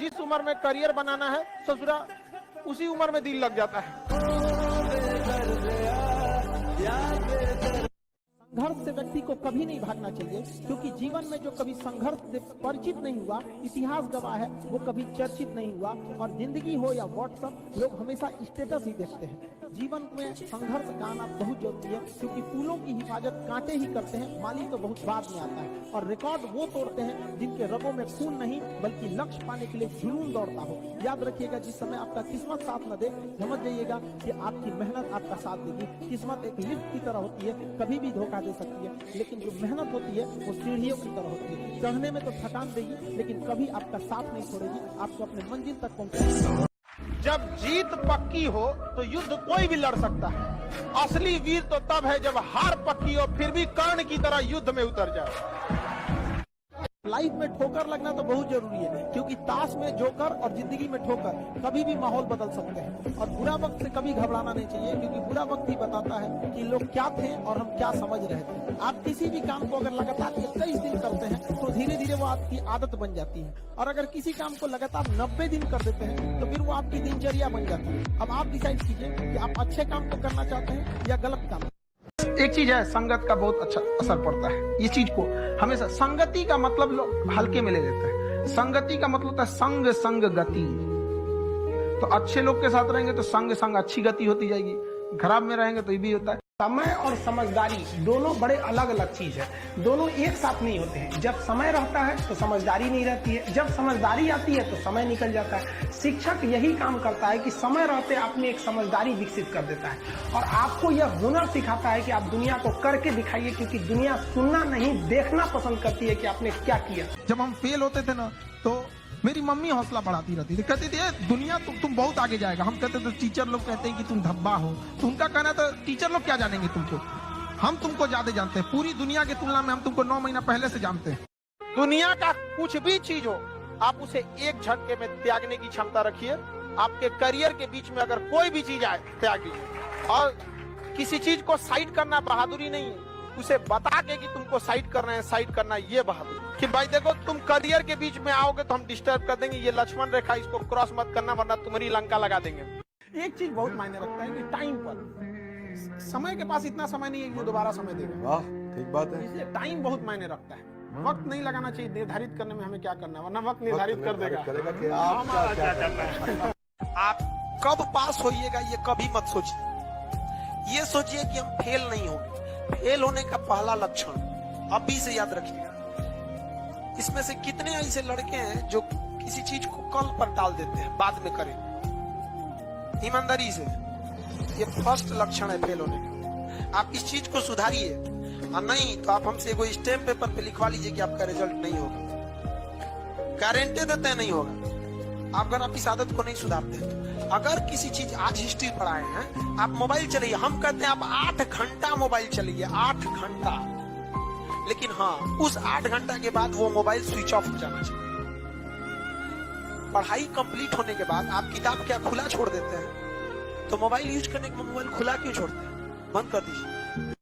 जिस उम्र में करियर बनाना है ससुरा उसी उम्र में दिल लग जाता है। संघर्ष से व्यक्ति को कभी नहीं भागना चाहिए, क्योंकि जीवन में जो कभी संघर्ष से परिचित नहीं हुआ, इतिहास गवाह है, वो कभी चर्चित नहीं हुआ। और जिंदगी हो या व्हाट्सएप, लोग हमेशा स्टेटस ही देखते हैं। जीवन में संघर्ष का आना बहुत जरूरी है, क्योंकि फूलों की हिफाजत कांटे ही करते हैं, माली तो बहुत बाद में आता है। और रिकॉर्ड वो तोड़ते हैं जिनके रगों में खून नहीं बल्कि लक्ष्य पाने के लिए जुनून दौड़ता हो। याद रखिएगा, जिस समय आपका किस्मत साथ न दे, समझ जाइएगा कि आपकी मेहनत आपका साथ देगी। किस्मत एक लिफ्ट की तरह होती है, कभी भी धोखा दे सकती है, लेकिन जो मेहनत होती है वो सीढ़ियों की तरह होती है। चढ़ने में तो थकान देगी, लेकिन कभी आपका साथ नहीं छोड़ेगी, आपको अपने मंजिल तक पहुंचाएगी। जब जीत पक्की हो तो युद्ध कोई भी लड़ सकता है। असली वीर तो तब है जब हार पक्की हो फिर भी कर्ण की तरह युद्ध में उतर जाए। लाइफ में ठोकर लगना तो बहुत जरूरी है, क्योंकि ताश में जोकर और जिंदगी में ठोकर कभी भी माहौल बदल सकते हैं। और बुरा वक्त से कभी घबराना नहीं चाहिए, क्योंकि बुरा वक्त ही बताता है कि लोग क्या थे और हम क्या समझ रहे थे। आप किसी भी काम को अगर लगातार 21 दिन करते हैं तो धीरे धीरे वो आपकी आदत बन जाती है। और अगर किसी काम को लगातार 90 दिन कर देते हैं तो फिर वो आपकी दिनचर्या बन जाती है। अब आप डिसाइड कीजिए कि आप अच्छे काम को करना चाहते हैं या गलत काम। एक चीज है, संगत का बहुत अच्छा असर पड़ता है। ये चीज को हमेशा, संगति का मतलब लोग हल्के में ले लेते हैं। संगति का मतलब होता है संग संग गति। तो अच्छे लोग के साथ रहेंगे तो संग संग अच्छी गति होती जाएगी, खराब में रहेंगे तो ये भी होता है। समय और समझदारी दोनों बड़े अलग अलग चीज है, दोनों एक साथ नहीं होते हैं। जब समय रहता है तो समझदारी नहीं रहती है, जब समझदारी आती है तो समय निकल जाता है। शिक्षक यही काम करता है कि समय रहते आप में एक समझदारी विकसित कर देता है और आपको यह हुनर सिखाता है कि आप दुनिया को करके दिखाइए, क्योंकि दुनिया सुनना नहीं देखना पसंद करती है कि आपने क्या किया। जब हम फेल होते थे ना तो मेरी मम्मी हौसला बढ़ाती रहती थी, कहती थी दुनिया तुम बहुत आगे जाएगा। हम कहते थे टीचर लोग कहते हैं कि तुम धब्बा हो, तो उनका कहना था टीचर लोग क्या जानेंगे तुमको, हम तुमको ज्यादा जानते हैं। पूरी दुनिया की तुलना में हम तुमको 9 महीना पहले से जानते हैं। दुनिया का कुछ भी चीज हो, आप उसे एक झटके में त्यागने की क्षमता रखिए। आपके करियर के बीच में अगर कोई भी चीज आए त्यागिए। और किसी चीज को साइड करना बहादुरी नहीं है, उसे बता के कि तुमको साइड करना है, साइड करना है, ये बहादुरी। कि भाई देखो, तुम करियर के बीच में आओगे तो हम डिस्टर्ब कर देंगे, ये लक्ष्मण रेखा, इसको क्रॉस मत करना वरना तुम्हारी लंका लगा देंगे। एक चीज बहुत मायने रखता है कि टाइम पर, समय के पास इतना समय नहीं है कि वो दोबारा समय देगा। वाह, ठीक बात है। इसलिए टाइम बहुत मायने रखता है। वक्त नहीं लगाना चाहिए निर्धारित करने में हमें क्या करना है, वरना वक्त निर्धारित कर देगा कि आप क्या करना है। आप कब पास होइएगा ये कभी मत सोचिए, ये सोचिए कि हम फेल नहीं होंगे। फेल होने का पहला लक्षण अभी से याद रखिएगा। इसमें से कितने ऐसे लड़के हैं जो किसी चीज को कल पर टाल देते हैं, बाद में करें, ईमानदारी से। ये फर्स्ट लक्षण है फेल होने का। आप इस चीज को सुधारिए, और नहीं तो आप हमसे कोई स्टैम्प पेपर पे लिखवा लीजिए कि आपका रिजल्ट नहीं होगा, गारंटी देते हैं नहीं होगा। अगर आप इस आदत को नहीं सुधारते हैं, अगर किसी चीज आज हिस्ट्री पढ़ाए हैं, आप मोबाइल चलाइए, हम कहते हैं आप 8 घंटा मोबाइल चलाइए, 8 घंटा। लेकिन हाँ, उस 8 घंटा के बाद वो मोबाइल स्विच ऑफ हो जाना चाहिए। पढ़ाई कंप्लीट होने के बाद आप किताब क्या खुला छोड़ देते हैं, तो मोबाइल यूज करने के बाद मोबाइल खुला क्यों छोड़ते हैं? बंद कर दीजिए।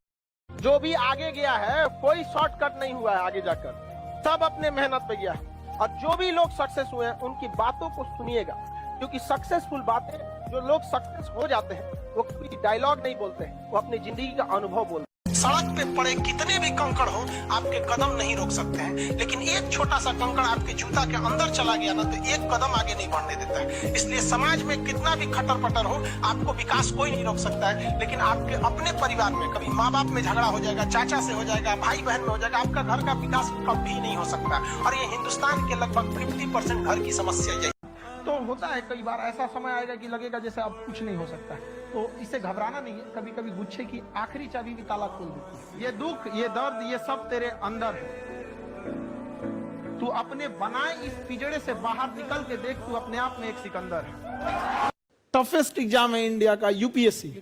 जो भी आगे गया है कोई शॉर्टकट नहीं हुआ है, आगे जाकर सब अपने मेहनत पे गया है। और जो भी लोग सक्सेस हुए हैं उनकी बातों को सुनिएगा, क्योंकि सक्सेसफुल बातें, जो लोग सक्सेस हो जाते हैं वो कोई डायलॉग नहीं बोलते हैं, वो अपनी जिंदगी का अनुभव बोलते हैं। सड़क पे पड़े कितने भी कंकड़ हो, आपके कदम नहीं रोक सकते हैं, लेकिन एक छोटा सा कंकड़ आपके जूता के अंदर चला गया ना, तो एक कदम आगे नहीं बढ़ने देता है। इसलिए समाज में कितना भी खटर पटर हो, आपको विकास कोई नहीं रोक सकता है। लेकिन आपके अपने परिवार में कभी माँ बाप में झगड़ा हो जाएगा, चाचा से हो जाएगा, भाई बहन में हो जाएगा, आपका घर का विकास कभी नहीं हो सकता। और ये हिंदुस्तान के लगभग 50% घर की समस्या यही। तो होता है कई बार ऐसा समय आएगा कि लगेगा जैसे अब कुछ नहीं हो सकता है, तो इससे घबराना नहीं है। कभी कभी गुच्छे की आखिरी चाबी भी ताला खोल देती है। ये दुख, ये दर्द, ये सब तेरे अंदर है। तू अपने बनाए इस पिंजड़े से बाहर निकल के देख, तू अपने आप में एक सिकंदर है। टफेस्ट एग्जाम है इंडिया का, यूपीएससी।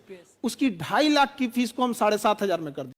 उसकी 2.5 लाख की फीस को हम 7,500 में कर दिया।